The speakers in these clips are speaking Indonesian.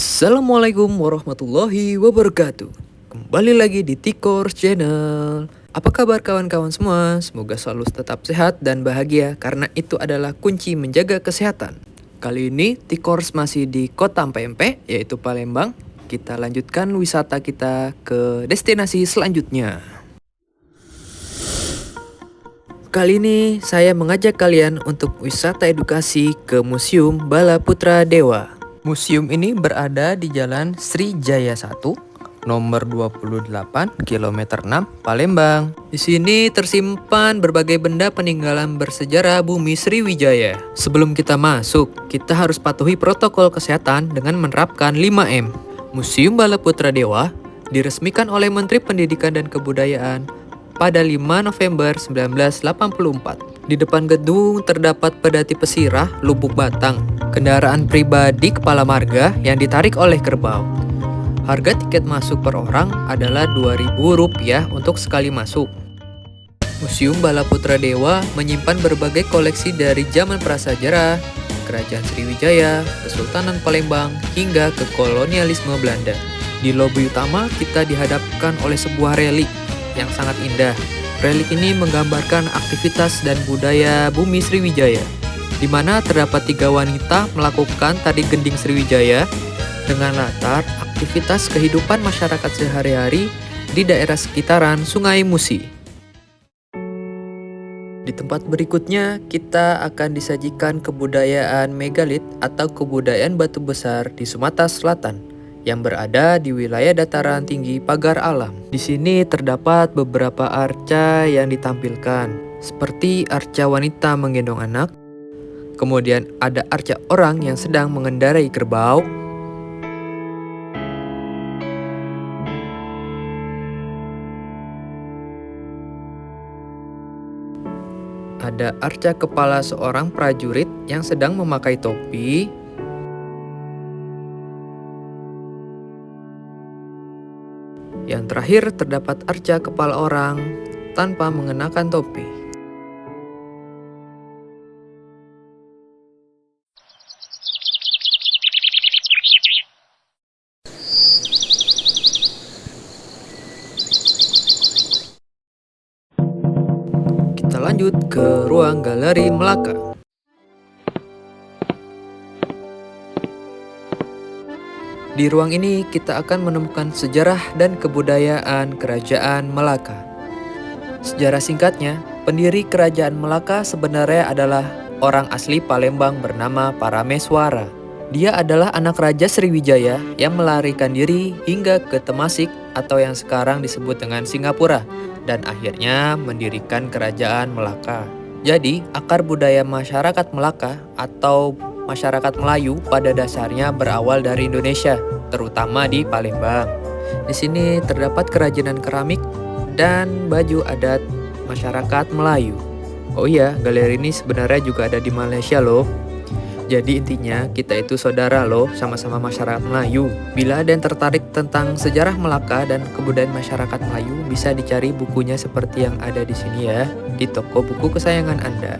Assalamualaikum warahmatullahi wabarakatuh. Kembali lagi di Tikor Channel. Apa kabar kawan-kawan semua? Semoga selalu tetap sehat dan bahagia karena itu adalah kunci menjaga kesehatan. Kali ini Tikors masih di Kota Pempek, yaitu Palembang. Kita lanjutkan wisata kita ke destinasi selanjutnya. Kali ini saya mengajak kalian untuk wisata edukasi ke Museum Bala Putra Dewa. Museum ini berada di Jalan Srijaya 1, nomor 28, kilometer 6, Palembang. Di sini tersimpan berbagai benda peninggalan bersejarah bumi Sriwijaya. Sebelum kita masuk, kita harus patuhi protokol kesehatan dengan menerapkan 5M. Museum Bala Putra Dewa diresmikan oleh Menteri Pendidikan dan Kebudayaan pada 5 November 1984. Di depan gedung terdapat pedati pesirah Lubuk Batang, kendaraan pribadi kepala marga yang ditarik oleh kerbau. Harga tiket masuk per orang adalah Rp2.000 untuk sekali masuk. Museum Bala Putra Dewa menyimpan berbagai koleksi dari zaman prasejarah, Kerajaan Sriwijaya, Kesultanan Palembang, hingga ke kolonialisme Belanda. Di lobi utama kita dihadapkan oleh sebuah relik yang sangat indah. Relik ini menggambarkan aktivitas dan budaya bumi Sriwijaya, di mana terdapat 3 wanita melakukan tari gending Sriwijaya dengan latar aktivitas kehidupan masyarakat sehari-hari di daerah sekitaran Sungai Musi. Di tempat berikutnya, kita akan disajikan kebudayaan megalit atau kebudayaan batu besar di Sumatera Selatan yang berada di wilayah dataran tinggi pagar alam. Di sini terdapat beberapa arca yang ditampilkan, seperti arca wanita menggendong anak, kemudian ada arca orang yang sedang mengendarai kerbau, ada arca kepala seorang prajurit yang sedang memakai topi, yang terakhir terdapat arca kepala orang tanpa mengenakan topi. Kita lanjut ke ruang Galeri Melaka. Di ruang ini kita akan menemukan sejarah dan kebudayaan Kerajaan Melaka. Sejarah singkatnya, pendiri Kerajaan Melaka sebenarnya adalah orang asli Palembang bernama Parameswara. Dia adalah anak Raja Sriwijaya yang melarikan diri hingga ke Temasik atau yang sekarang disebut dengan Singapura dan akhirnya mendirikan Kerajaan Melaka. Jadi, akar budaya masyarakat Melaka atau masyarakat Melayu pada dasarnya berawal dari Indonesia, terutama di Palembang. Di sini terdapat kerajinan keramik dan baju adat masyarakat Melayu. Oh iya, galeri ini sebenarnya juga ada di Malaysia loh. Jadi intinya kita itu saudara loh, sama-sama masyarakat Melayu. Bila ada yang tertarik tentang sejarah Melaka dan kebudayaan masyarakat Melayu, bisa dicari bukunya seperti yang ada di sini ya, di toko buku kesayangan Anda.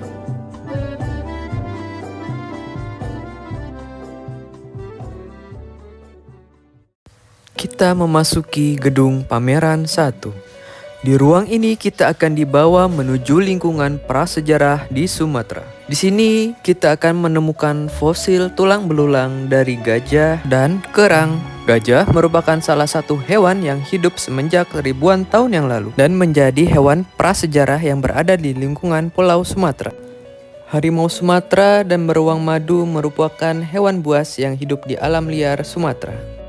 Kita memasuki gedung pameran 1. Di ruang ini kita akan dibawa menuju lingkungan prasejarah di Sumatera. Di sini kita akan menemukan fosil tulang belulang dari gajah dan kerang. Gajah merupakan salah satu hewan yang hidup semenjak ribuan tahun yang lalu dan menjadi hewan prasejarah yang berada di lingkungan Pulau Sumatera. Harimau Sumatera dan beruang madu merupakan hewan buas yang hidup di alam liar Sumatera.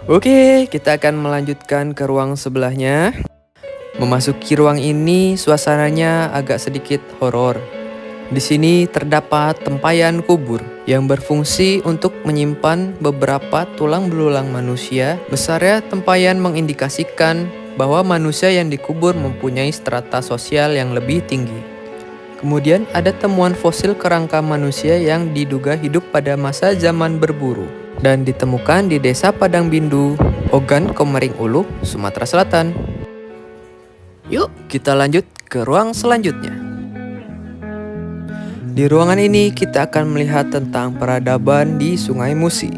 Oke, kita akan melanjutkan ke ruang sebelahnya. Memasuki ruang ini, suasananya agak sedikit horor. Di sini terdapat tempayan kubur yang berfungsi untuk menyimpan beberapa tulang belulang manusia. Besarnya tempayan mengindikasikan bahwa manusia yang dikubur mempunyai strata sosial yang lebih tinggi. Kemudian ada temuan fosil kerangka manusia yang diduga hidup pada masa zaman berburu dan ditemukan di Desa Padang Bindu, Ogan Komering Ulu, Sumatera Selatan. Yuk, kita lanjut ke ruang selanjutnya. Di ruangan ini kita akan melihat tentang peradaban di Sungai Musi.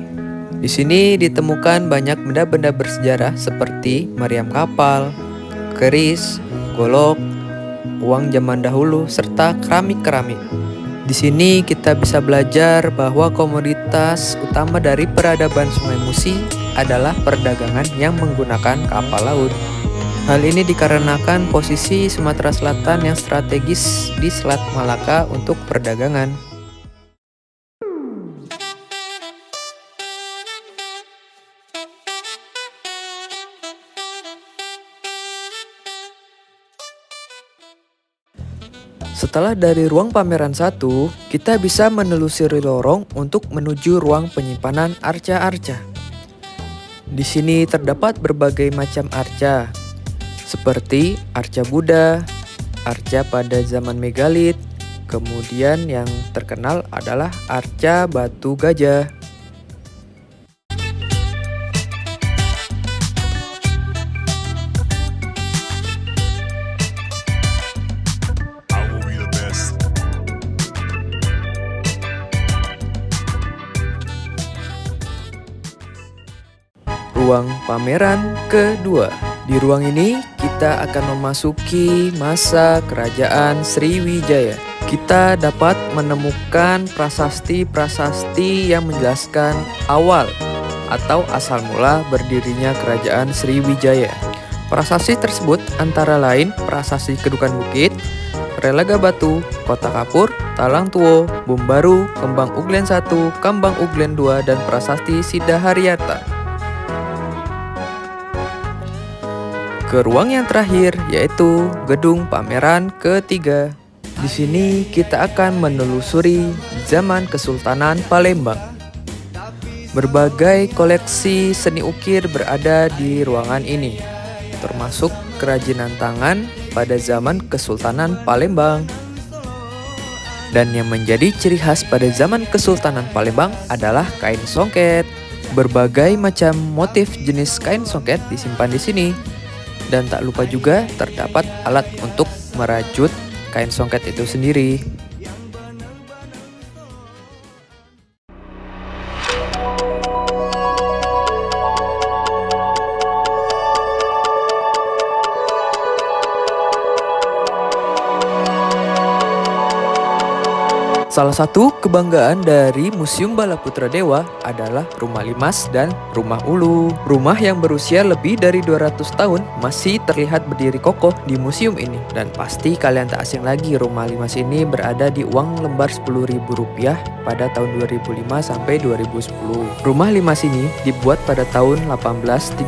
Di sini ditemukan banyak benda-benda bersejarah seperti meriam kapal, keris, golok, uang zaman dahulu, serta keramik-keramik. Di sini kita bisa belajar bahwa komoditas utama dari peradaban Sungai Musi adalah perdagangan yang menggunakan kapal laut. Hal ini dikarenakan posisi Sumatera Selatan yang strategis di Selat Malaka untuk perdagangan. Setelah dari ruang pameran 1, kita bisa menelusuri lorong untuk menuju ruang penyimpanan arca-arca. Di sini terdapat berbagai macam arca, seperti arca Buddha, arca pada zaman megalit, kemudian yang terkenal adalah arca batu gajah. Ruang pameran kedua. Di ruang ini kita akan memasuki masa kerajaan Sriwijaya. Kita dapat menemukan prasasti-prasasti yang menjelaskan awal atau asal mula berdirinya kerajaan Sriwijaya. Prasasti tersebut antara lain prasasti Kedukan Bukit, Relaga Batu, Kota Kapur, Talang Tuo, Bumbaru, Kembang Uglen 1, Kembang Uglen 2, dan prasasti Sidaharyata. Ke ruang yang terakhir, yaitu gedung pameran ketiga. Di sini kita akan menelusuri zaman Kesultanan Palembang. Berbagai koleksi seni ukir berada di ruangan ini, termasuk kerajinan tangan pada zaman Kesultanan Palembang. Dan yang menjadi ciri khas pada zaman Kesultanan Palembang adalah kain songket. Berbagai macam motif jenis kain songket disimpan di sini. Dan tak lupa juga terdapat alat untuk merajut kain songket itu sendiri. Salah satu kebanggaan dari Museum Bala Putra Dewa adalah Rumah Limas dan Rumah Ulu. Rumah yang berusia lebih dari 200 tahun masih terlihat berdiri kokoh di museum ini. Dan pasti kalian tak asing lagi, Rumah Limas ini berada di uang lembar Rp10.000 pada tahun 2005 sampai 2010. Rumah Limas ini dibuat pada tahun 1830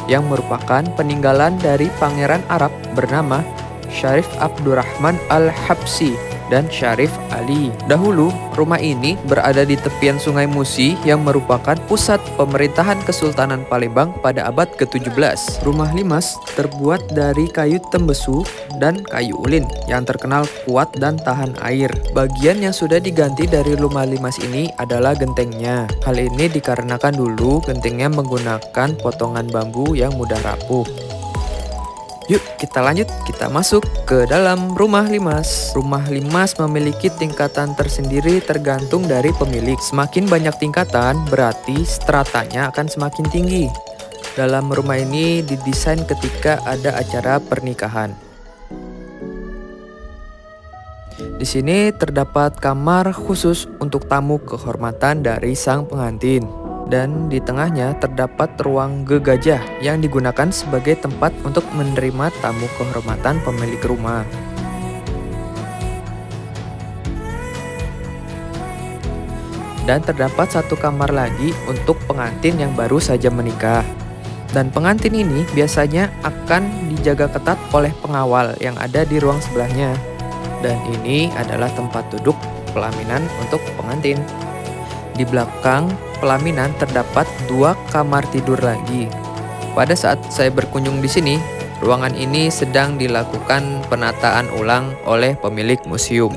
yang merupakan peninggalan dari pangeran Arab bernama Syarif Abdurrahman Al-Habsyi dan Syarif Ali. Dahulu, rumah ini berada di tepian Sungai Musi yang merupakan pusat pemerintahan Kesultanan Palembang pada abad ke-17. Rumah Limas terbuat dari kayu tembesu dan kayu ulin yang terkenal kuat dan tahan air. Bagian yang sudah diganti dari rumah Limas ini adalah gentengnya. Hal ini dikarenakan dulu gentengnya menggunakan potongan bambu yang mudah rapuh. Yuk kita lanjut, kita masuk ke dalam Rumah Limas. Rumah Limas memiliki tingkatan tersendiri tergantung dari pemilik. Semakin banyak tingkatan, berarti stratanya akan semakin tinggi. Dalam rumah ini didesain ketika ada acara pernikahan. Di sini terdapat kamar khusus untuk tamu kehormatan dari sang pengantin. Dan di tengahnya terdapat ruang gegajah yang digunakan sebagai tempat untuk menerima tamu kehormatan pemilik rumah. Dan terdapat satu kamar lagi untuk pengantin yang baru saja menikah. Dan pengantin ini biasanya akan dijaga ketat oleh pengawal yang ada di ruang sebelahnya. Dan ini adalah tempat duduk pelaminan untuk pengantin. Di belakang pelaminan terdapat 2 kamar tidur lagi. Pada saat saya berkunjung di sini, ruangan ini sedang dilakukan penataan ulang oleh pemilik museum.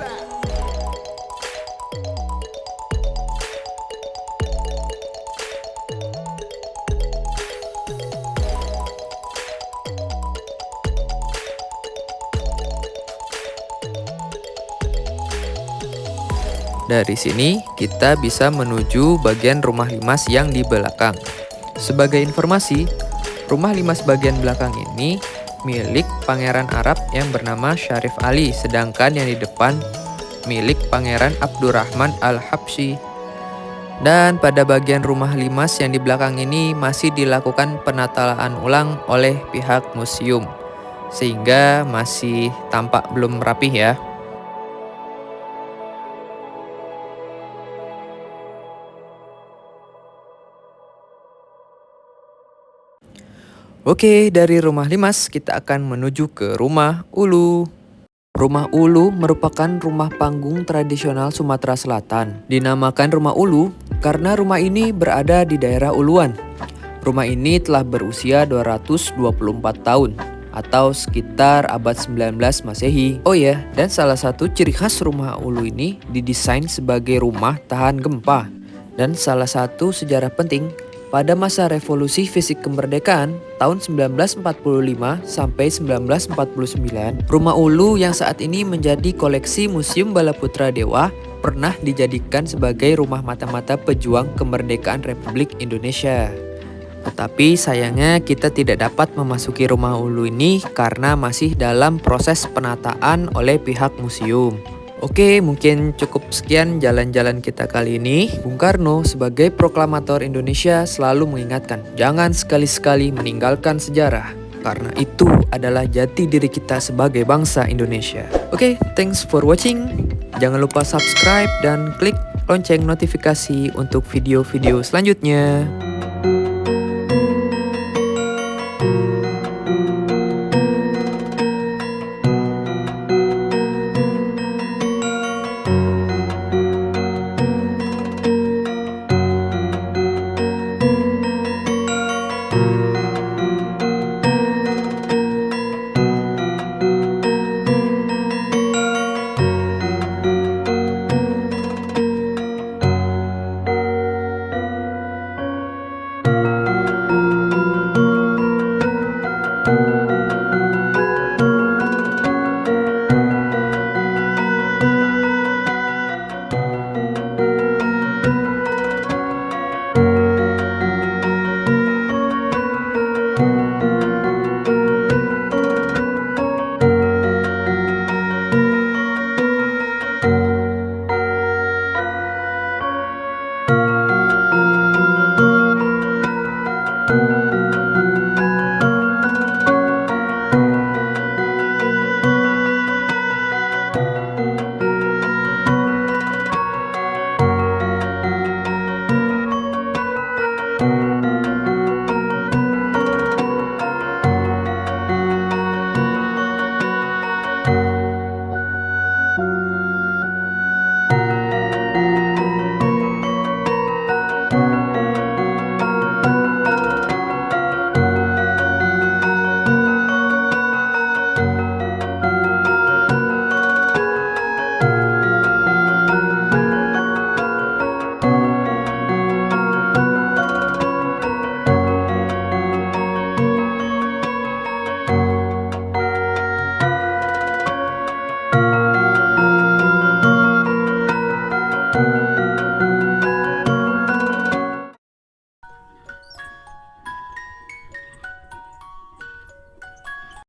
Dari sini kita bisa menuju bagian rumah limas yang di belakang. Sebagai informasi, rumah limas bagian belakang ini milik Pangeran Arab yang bernama Syarif Ali, sedangkan yang di depan milik Pangeran Abdurrahman Al-Habsyi. Dan pada bagian rumah limas yang di belakang ini masih dilakukan penataan ulang oleh pihak museum, sehingga masih tampak belum rapih ya. Oke, dari rumah limas kita akan menuju ke rumah ulu. Rumah ulu merupakan rumah panggung tradisional Sumatera Selatan. Dinamakan rumah ulu karena rumah ini berada di daerah Uluan. Rumah ini telah berusia 224 tahun atau sekitar abad 19 Masehi. Oh ya, dan salah satu ciri khas rumah ulu ini didesain sebagai rumah tahan gempa. Dan salah satu sejarah penting, pada masa revolusi fisik kemerdekaan tahun 1945 sampai 1949, Rumah Ulu yang saat ini menjadi koleksi Museum Bala Putra Dewa pernah dijadikan sebagai rumah mata-mata pejuang kemerdekaan Republik Indonesia. Tetapi sayangnya kita tidak dapat memasuki Rumah Ulu ini karena masih dalam proses penataan oleh pihak museum. Oke, mungkin cukup sekian jalan-jalan kita kali ini. Bung Karno sebagai proklamator Indonesia selalu mengingatkan, jangan sekali-sekali meninggalkan sejarah, karena itu adalah jati diri kita sebagai bangsa Indonesia. Oke, thanks for watching. Jangan lupa subscribe dan klik lonceng notifikasi untuk video-video selanjutnya.